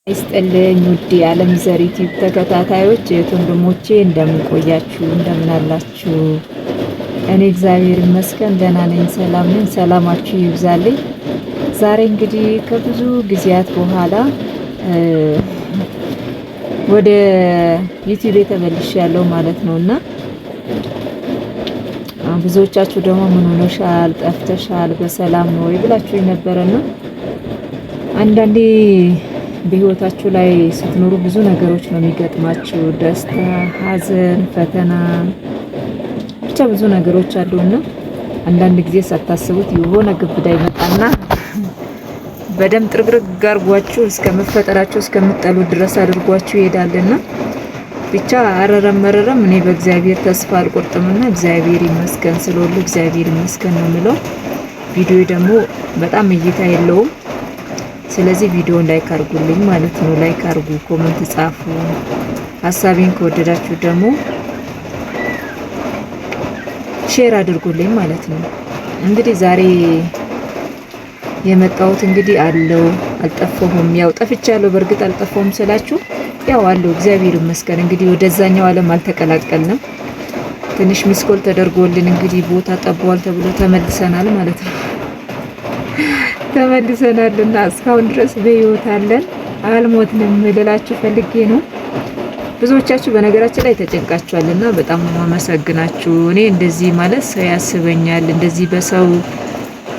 ይስጥልኝ ውድ የዓለም ዘር ዩቲዩብ ተከታታዮች ወንድሞቼ እንደምን ቆያችሁ? እንደምን አላችሁ? እኔ እግዚአብሔር ይመስገን ደህና ነኝ፣ ሰላም ነኝ። ሰላማችሁ ይብዛልኝ። ዛሬ እንግዲህ ከብዙ ጊዜያት በኋላ ወደ ዩቲዩብ ተመልሻለሁ ማለት ነውና ብዙዎቻችሁ ደግሞ ምን ሆነሻል? ጠፍተሻል? በሰላም ነው ወይ ብላችሁ ነበርና አንዳንዴ በህይወታችሁ ላይ ስትኖሩ ብዙ ነገሮች ነው የሚገጥማችሁ። ደስታ፣ ሐዘን፣ ፈተና ብቻ ብዙ ነገሮች አሉና አንዳንድ ጊዜ ሳታስቡት የሆነ ግብዳ ይመጣና በደም ጥርግርግ አርጓችሁ እስከመፈጠራችሁ እስከምትጠሉ ድረስ አድርጓችሁ ይሄዳልና ብቻ አረረም መረረም እኔ በእግዚአብሔር ተስፋ አልቆርጥምና እግዚአብሔር ይመስገን ስለሁሉ እግዚአብሔር ይመስገን ነው የምለው። ቪዲዮ ደግሞ በጣም እይታ የለውም። ስለዚህ ቪዲዮ ላይክ አድርጉልኝ ማለት ነው። ላይክ አድርጉ፣ ኮሜንት ጻፉ። ሐሳቤን ከወደዳችሁ ደግሞ ሼር አድርጉልኝ ማለት ነው። እንግዲህ ዛሬ የመጣሁት እንግዲህ አልጠፋሁም። ያው ጠፍቻለሁ። በእርግጥ አልጠፋሁም ስላችሁ ያው አለው እግዚአብሔር ይመስገን። እንግዲህ ወደዛኛው ዓለም አልተቀላቀልንም። ትንሽ ሚስኮል ተደርጎልን እንግዲህ ቦታ ጠቧል ተብሎ ተመልሰናል ማለት ነው። ተመልሰናልና እስካሁን ድረስ በህይወት አለን፣ አልሞትንም ልላችሁ ፈልጌ ነው። ብዙዎቻችሁ በነገራችን ላይ ተጨንቃችኋልና በጣም ማመሰግናችሁ። እኔ እንደዚህ ማለት ሰው ያስበኛል እንደዚህ በሰው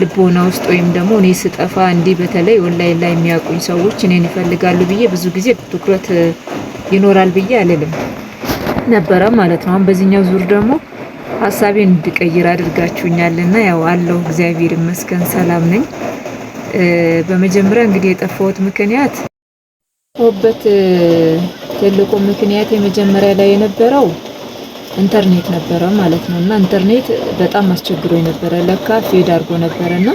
ልቦና ውስጥ ወይም ደግሞ እኔ ስጠፋ እንዲህ በተለይ ኦንላይን ላይ የሚያውቁኝ ሰዎች እኔን ይፈልጋሉ ብዬ ብዙ ጊዜ ትኩረት ይኖራል ብዬ አልልም ነበረ ማለት ነው። አሁን በዚህኛው ዙር ደግሞ ሐሳቤን እንድቀይር አድርጋችሁኛልና ያው አለው እግዚአብሔር ይመስገን ሰላም ነኝ። በመጀመሪያ እንግዲህ የጠፋሁት ምክንያት ትልቁ ምክንያት የመጀመሪያ ላይ የነበረው ኢንተርኔት ነበረ ማለት ነውና ኢንተርኔት በጣም አስቸግሮኝ ነበረ። ለካ ፌድ አድርጎ ነበርና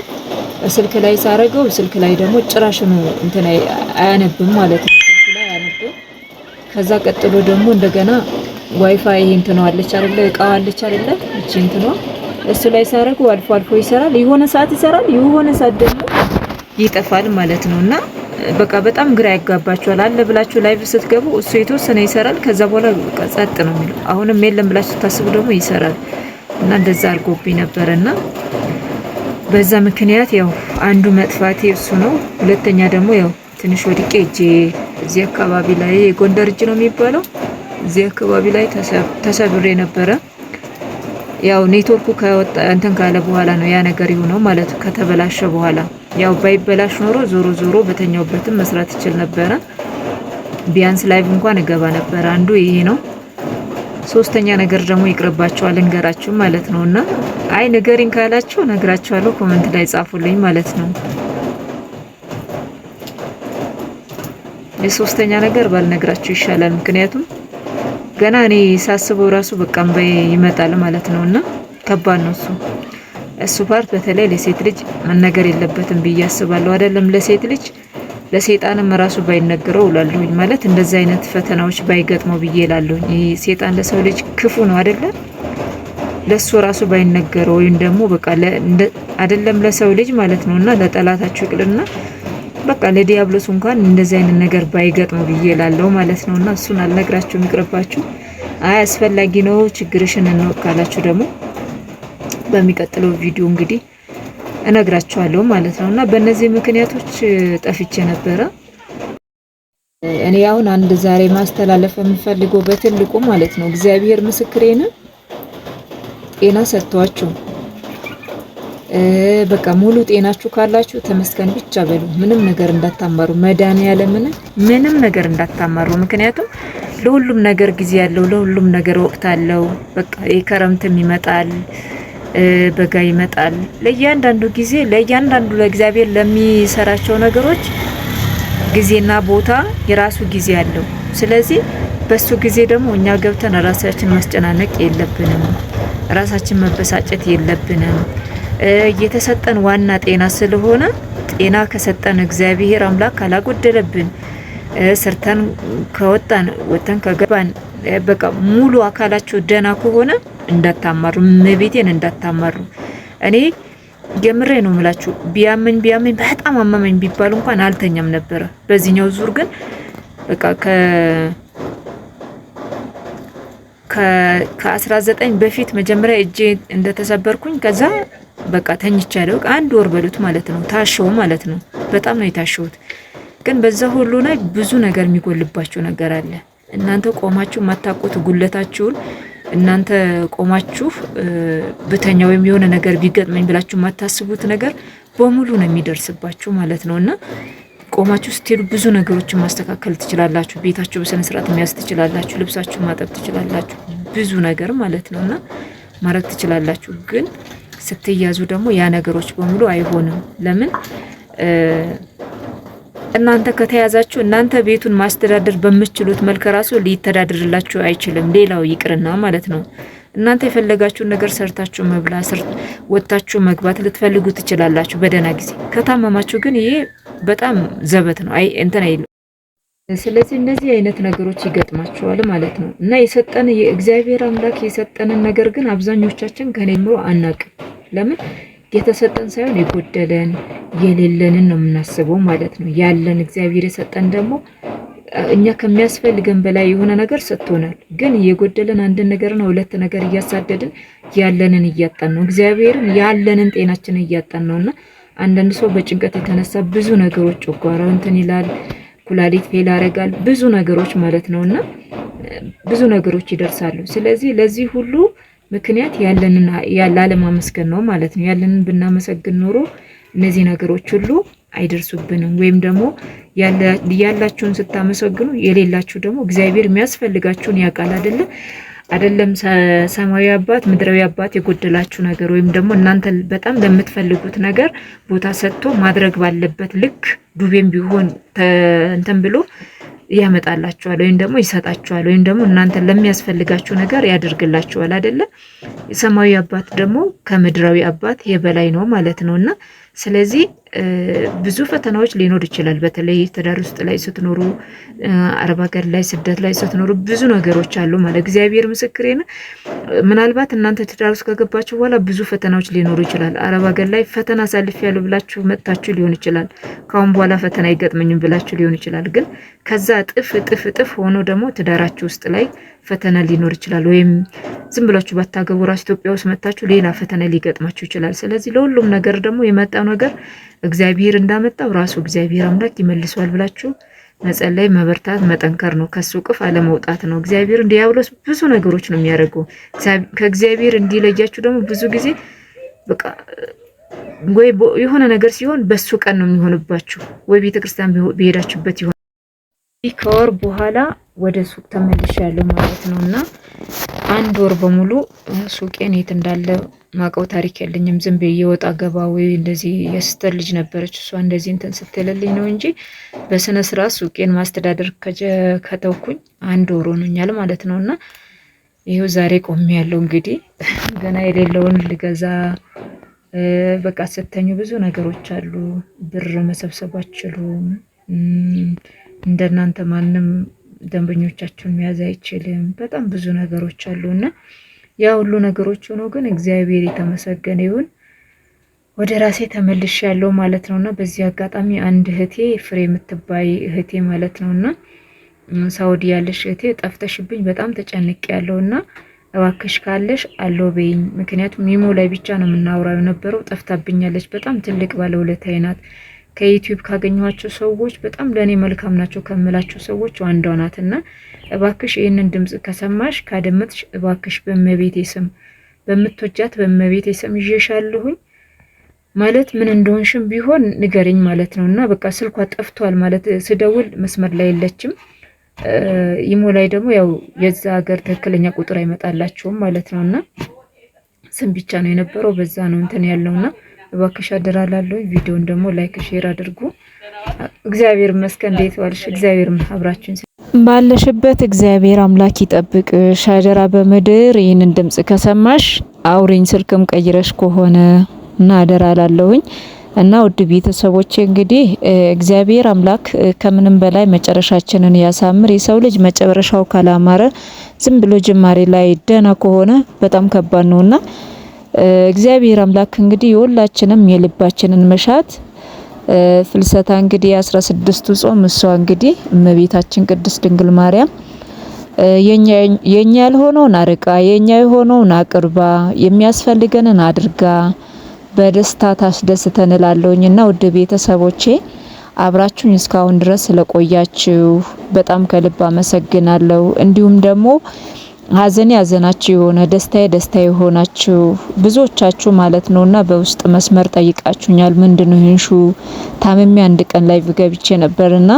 ስልክ ላይ ሳረገው ስልክ ላይ ደግሞ ጭራሽኑ እንትን አያነብም ማለት ነው። ስልክ ላይ አያነብም። ከዛ ቀጥሎ ደግሞ እንደገና ዋይፋይ እንትነው አለች አይደለ? እቃው አለች አይደለ? እቺ እንትነው እሱ ላይ ሳረገው አልፎ አልፎ ይሰራል። የሆነ ሰዓት ይሰራል፣ የሆነ ሰዓት ደግሞ ይጠፋል ማለት ነውና በቃ በጣም ግራ ያጋባችኋል። አለ ብላችሁ ላይቭ ስትገቡ እሱ የተወሰነ ይሰራል፣ ከዛ በኋላ በቃ ጸጥ ነው የሚለው። አሁንም የለም ብላችሁ ታስቡ ደግሞ ይሰራል እና እንደዛ አድርጎብኝ ነበርና በዛ ምክንያት ያው አንዱ መጥፋቴ እሱ ነው። ሁለተኛ ደግሞ ያው ትንሽ ወድቄ እዚህ አካባቢ ላይ የጎንደር እጅ ነው የሚባለው እዚህ አካባቢ ላይ ተሰብሬ ነበረ። ያው ኔትወርኩ ከወጣ እንትን ካለ በኋላ ነው ያ ነገር ይሆነው ማለት ከተበላሸ በኋላ። ያው ባይበላሽ ኖሮ ዞሮ በተኛውበትም መስራት ይችል ነበረ። ቢያንስ ላይቭ እንኳን እገባ ነበር። አንዱ ይሄ ነው። ሶስተኛ ነገር ደግሞ ይቅርባችኋል እንገራችሁ ማለት ነውና አይ ንገሪኝ ካላችሁ ነግራችኋለሁ። ኮሜንት ላይ ጻፉልኝ ማለት ነው። የሶስተኛ ነገር ባልነግራችሁ ይሻላል። ምክንያቱም ገና እኔ ሳስበው ራሱ በቃ እምባዬ ይመጣል ማለት ነውና ከባድ ነው እሱ ፓርት በተለይ ለሴት ልጅ መነገር የለበትም ብዬ አስባለሁ። አይደለም ለሴት ልጅ ለሰይጣንም ራሱ ባይነገረው እላለሁኝ። ማለት እንደዚህ አይነት ፈተናዎች ባይገጥመው ብዬ እላለሁኝ። ይሄ ሰይጣን ለሰው ልጅ ክፉ ነው አይደለ? ለሱ ራሱ ባይነገረው ወይም ደግሞ በቃ አይደለም ለሰው ልጅ ማለት ነውና ለጠላታችሁ ይቅርና በቃ ለዲያብሎስ እንኳን እንደዚህ አይነት ነገር ባይገጥመው ብዬ እላለሁ ማለት ነውና እሱን አልነግራችሁም ይቅርባችሁ። አይ አስፈላጊ ነው ችግርሽን እንወካላችሁ ደግሞ በሚቀጥለው ቪዲዮ እንግዲህ እነግራችኋለሁ ማለት ነውና በእነዚህ ምክንያቶች ጠፍቼ ነበረ። እኔ አሁን አንድ ዛሬ ማስተላለፍ የምፈልገው በትልቁ ማለት ነው እግዚአብሔር ምስክሬን ጤና ሰጥቷችሁ በቃ ሙሉ ጤናችሁ ካላችሁ ተመስገን ብቻ በሉ። ምንም ነገር እንዳታማሩ፣ መድኃኒዓለምን ምንም ነገር እንዳታማሩ። ምክንያቱም ለሁሉም ነገር ጊዜ ያለው፣ ለሁሉም ነገር ወቅት አለው። በቃ የክረምትም ይመጣል፣ በጋ ይመጣል። ለእያንዳንዱ ጊዜ ለእያንዳንዱ ለእግዚአብሔር ለሚሰራቸው ነገሮች ጊዜና ቦታ የራሱ ጊዜ አለው። ስለዚህ በሱ ጊዜ ደግሞ እኛ ገብተን ራሳችን ማስጨናነቅ የለብንም፣ ራሳችን መበሳጨት የለብንም። የተሰጠን ዋና ጤና ስለሆነ ጤና ከሰጠን እግዚአብሔር አምላክ ካላጎደለብን ሰርተን ከወጣን ወተን ከገባን በቃ ሙሉ አካላችሁ ደና ከሆነ እንዳታማሩ፣ መቤቴን እንዳታማሩ። እኔ ጀምሬ ነው የምላችሁ። ቢያመኝ በጣም አመመኝ ቢባል እንኳን አልተኛም ነበረ። በዚህኛው ዙር ግን በቃ ከ19 በፊት መጀመሪያ እጄ እንደተሰበርኩኝ ከዛ በቃ ተኝቻለሁ። አንድ ወር በሉት ማለት ነው። ታሸው ማለት ነው። በጣም ነው የታሸሁት። ግን በዛ ሁሉ ላይ ብዙ ነገር የሚጎልባችሁ ነገር አለ። እናንተ ቆማችሁ ማታውቁት ጉለታችሁን እናንተ ቆማችሁ ብተኛ ወይም የሆነ ነገር ቢገጥመኝ ብላችሁ ማታስቡት ነገር በሙሉ ነው የሚደርስባችሁ ማለት ነውና ቆማችሁ ስትሄዱ ብዙ ነገሮችን ማስተካከል ትችላላችሁ። ቤታችሁ በስነ ስርዓት መያዝ ትችላላችሁ። ልብሳችሁ ማጠብ ትችላላችሁ። ብዙ ነገር ማለት ነውና ማድረግ ትችላላችሁ። ግን ስትያዙ ደግሞ ያ ነገሮች በሙሉ አይሆንም። ለምን እናንተ ከተያዛችሁ እናንተ ቤቱን ማስተዳደር በምትችሉት መልኩ ራሱ ሊተዳደርላችሁ አይችልም። ሌላው ይቅርና ማለት ነው። እናንተ የፈለጋችሁን ነገር ሰርታችሁ መብላት ወጣችሁ መግባት ልትፈልጉ ትችላላችሁ በደህና ጊዜ። ከታመማችሁ ግን ይሄ በጣም ዘበት ነው። አይ እንትን አይሉ። ስለዚህ እነዚህ አይነት ነገሮች ይገጥማቸዋል ማለት ነው። እና የሰጠን የእግዚአብሔር አምላክ የሰጠንን ነገር ግን አብዛኞቻችን ከኔምሮ አናውቅም። ለምን የተሰጠን ሳይሆን የጎደለን የሌለንን ነው የምናስበው ማለት ነው። ያለን እግዚአብሔር የሰጠን ደግሞ እኛ ከሚያስፈልገን በላይ የሆነ ነገር ሰጥቶናል። ግን የጎደለን አንድ ነገርና ሁለት ነገር እያሳደድን ያለንን እያጣን ነው። እግዚአብሔርን ያለንን ጤናችንን እያጣን ነውና አንዳንድ ሰው በጭንቀት የተነሳ ብዙ ነገሮች ጨጓራው እንትን ይላል፣ ኩላሊት ፌል ያደርጋል፣ ብዙ ነገሮች ማለት ነውና ብዙ ነገሮች ይደርሳሉ። ስለዚህ ለዚህ ሁሉ ምክንያት ያለንን ያላለማመስገን ነው ማለት ነው። ያለንን ብናመሰግን ኖሮ እነዚህ ነገሮች ሁሉ አይደርሱብንም። ወይም ደግሞ ያላችሁን ስታመሰግኑ የሌላችሁ ደግሞ እግዚአብሔር የሚያስፈልጋችሁን ያውቃል አይደለም ሰማያዊ አባት ምድራዊ አባት የጎደላችሁ ነገር ወይም ደግሞ እናንተ በጣም ለምትፈልጉት ነገር ቦታ ሰጥቶ ማድረግ ባለበት ልክ ዱቤም ቢሆን እንትን ብሎ ያመጣላችኋል ወይም ደግሞ ይሰጣችኋል ወይም ደግሞ እናንተ ለሚያስፈልጋችሁ ነገር ያደርግላችኋል አይደለ? የሰማያዊ አባት ደግሞ ከምድራዊ አባት የበላይ ነው ማለት ነውና ስለዚህ ብዙ ፈተናዎች ሊኖር ይችላል። በተለይ ትዳር ውስጥ ላይ ስትኖሩ፣ አረብ ሀገር ላይ ስደት ላይ ስትኖሩ ብዙ ነገሮች አሉ ማለት እግዚአብሔር ምስክሬ ነው። ምናልባት እናንተ ትዳር ውስጥ ከገባችሁ በኋላ ብዙ ፈተናዎች ሊኖሩ ይችላል። አረብ ሀገር ላይ ፈተና አሳልፌያለሁ ብላችሁ መጥታችሁ ሊሆን ይችላል። ካሁን በኋላ ፈተና አይገጥመኝም ብላችሁ ሊሆን ይችላል። ግን ከዛ እጥፍ ሆኖ ደግሞ ትዳራችሁ ውስጥ ላይ ፈተና ሊኖር ይችላል። ወይም ዝም ብላችሁ ባታገቡ ራስ ኢትዮጵያ ውስጥ መጣችሁ ሌላ ፈተና ሊገጥማችሁ ይችላል። ስለዚህ ለሁሉም ነገር ደግሞ የመጣው ነገር እግዚአብሔር እንዳመጣው ራሱ እግዚአብሔር አምላክ ይመልሰዋል ብላችሁ መጸለይ፣ መበርታት፣ መጠንከር ነው። ከሱ ቅፍ አለመውጣት ነው። እግዚአብሔር ዲያብሎስ ብዙ ነገሮች ነው የሚያደርገው። ከእግዚአብሔር እንዲለያችሁ ደግሞ ብዙ ጊዜ በቃ ወይ የሆነ ነገር ሲሆን በሱ ቀን ነው የሚሆንባችሁ፣ ወይ ቤተክርስቲያን በሄዳችሁበት ይሆን። ከወር በኋላ ወደ ሱቅ ተመልሻለሁ ማለት ነውና አንድ ወር በሙሉ ሱቄን የት እንዳለ ማቀው ታሪክ የለኝም። ዝም ብዬ ወጣ ገባ ወይ እንደዚህ የስተር ልጅ ነበረች እሷ እንደዚህ እንትን ስትልልኝ ነው እንጂ በስነ ስርዓት ሱቄን ማስተዳደር ከተውኩኝ አንድ ወር ሆኖኛል ማለት ነውና ይሄው ዛሬ ቆሜ ያለው እንግዲህ ገና የሌለውን ልገዛ በቃ ስተኙ ብዙ ነገሮች አሉ። ብር መሰብሰብ አትችሉም። እንደናንተ ማንም ደንበኞቻችሁን መያዝ አይችልም። በጣም ብዙ ነገሮች አሉና ያ ሁሉ ነገሮች ሆኖ ግን እግዚአብሔር የተመሰገነ ይሁን ወደ ራሴ ተመልሻለሁ ማለት ነውና በዚህ አጋጣሚ አንድ እህቴ ፍሬ የምትባይ እህቴ ማለት ነውና ሳውዲ ያለሽ እህቴ ጠፍተሽብኝ በጣም ተጨንቄያለሁና እባክሽ ካለሽ አለው በይኝ። ምክንያቱም ሚሞ ላይ ብቻ ነው የምናወራው የነበረው። ጠፍታብኛለች። በጣም ትልቅ ባለውለታዬ ናት። ከዩቲዩብ ካገኘኋቸው ሰዎች በጣም ለኔ መልካም ናቸው ከምላቸው ሰዎች አንዷ ናትና እባክሽ ይሄንን ድምጽ ከሰማሽ ካደመጥሽ እባክሽ በመቤቴ ስም በመትወጃት በመቤቴ ስም ይዤሻለሁኝ ማለት ምን እንደሆንሽም ቢሆን ንገሪኝ ማለት ነውና በቃ ስልኳ ጠፍቷል ማለት ስደውል መስመር ላይ የለችም። ኢሞ ላይ ደግሞ ያው የዛ ሀገር ትክክለኛ ቁጥር አይመጣላችሁም ማለት ነውና ስም ብቻ ነው የነበረው። በዛ ነው እንትን ያለውና እባክሽ አደራላለሁ። ቪዲዮን ደግሞ ላይክ ሼር አድርጉ። እግዚአብሔር ይመስገን። እንዴት ዋልሽ? እግዚአብሔር አብራችሁን ባለሽበት እግዚአብሔር አምላክ ይጠብቅሽ። አደራ በምድር ይህንን ድምጽ ከሰማሽ አውሪኝ፣ ስልክም ቀይረሽ ከሆነ እና አደራላለሁኝ። እና ውድ ቤተሰቦቼ እንግዲህ እግዚአብሔር አምላክ ከምንም በላይ መጨረሻችንን ያሳምር። የሰው ልጅ መጨረሻው ካላማረ ዝም ብሎ ጅማሬ ላይ ደና ከሆነ በጣም ከባድ ነውና እግዚአብሔር አምላክ እንግዲህ የሁላችንም የልባችንን መሻት ፍልሰታ እንግዲህ 16ቱ ጾም እሷ እንግዲህ እመቤታችን ቅድስት ድንግል ማርያም የኛ ያልሆነውን አርቃ የኛ የሆነውን አቅርባ የሚያስፈልገንን አድርጋ በደስታ ታስደስተን እላለሁኝና ውድ ቤተሰቦቼ አብራችሁኝ እስካሁን ድረስ ስለቆያችሁ በጣም ከልብ አመሰግናለሁ። እንዲሁም ደግሞ ሀዘኔ ሀዘናችሁ የሆነ ደስታዬ ደስታዬ የሆናችሁ ብዙዎቻችሁ ማለት ነውና በውስጥ መስመር ጠይቃችሁኛል። ምንድነው ይንሹ ታመሚ አንድ ቀን ላይ ገብቼ ነበርና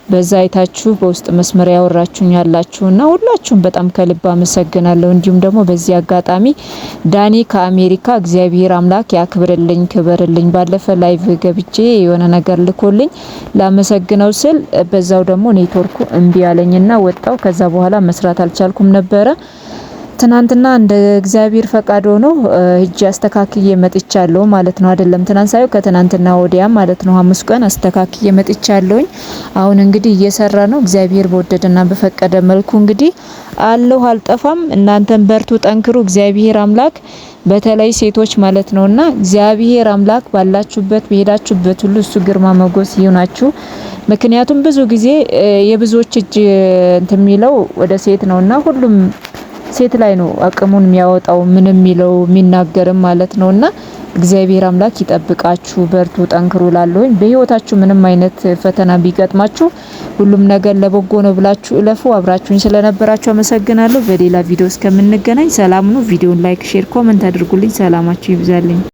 በዛ አይታችሁ በውስጥ መስመር ያወራችሁኝ ያላችሁና ሁላችሁም በጣም ከልብ አመሰግናለሁ። እንዲሁም ደግሞ በዚህ አጋጣሚ ዳኒ ከአሜሪካ እግዚአብሔር አምላክ ያክብርልኝ ክብርልኝ። ባለፈ ላይቭ ገብቼ የሆነ ነገር ልኮልኝ ላመሰግነው ስል በዛው ደግሞ ኔትወርኩ እምቢ ያለኝና ወጣው። ከዛ በኋላ መስራት አልቻልኩም ነበረ። ትናንትና እንደ እግዚአብሔር ፈቃድ ሆኖ እጅ አስተካክዬ መጥቻለሁ ማለት ነው። አይደለም ትናንት ሳይው ከትናንትና ወዲያ ማለት ነው ሐሙስ ቀን አስተካክዬ መጥቻለሁኝ። አሁን እንግዲህ እየሰራ ነው። እግዚአብሔር በወደደና በፈቀደ መልኩ እንግዲህ አለሁ አልጠፋም። እናንተም በርቱ፣ ጠንክሩ። እግዚአብሔር አምላክ በተለይ ሴቶች ማለት ነውና እግዚአብሔር አምላክ ባላችሁበት በሄዳችሁበት ሁሉ እሱ ግርማ ሞገስ ይሁናችሁ። ምክንያቱም ብዙ ጊዜ የብዙዎች እጅ እንትን የሚለው ወደ ሴት ነውና ሁሉም ሴት ላይ ነው አቅሙን የሚያወጣው ምንም የሚለው የሚናገርም ማለት ነውና እግዚአብሔር አምላክ ይጠብቃችሁ። በርቱ፣ ጠንክሩ ላለሁኝ በህይወታችሁ ምንም አይነት ፈተና ቢገጥማችሁ ሁሉም ነገር ለበጎ ነው ብላችሁ እለፉ። አብራችሁኝ ስለነበራችሁ አመሰግናለሁ። በሌላ ቪዲዮ እስከምንገናኝ ሰላም ነው። ቪዲዮን ላይክ፣ ሼር፣ ኮሜንት አድርጉልኝ። ሰላማችሁ ይብዛልኝ።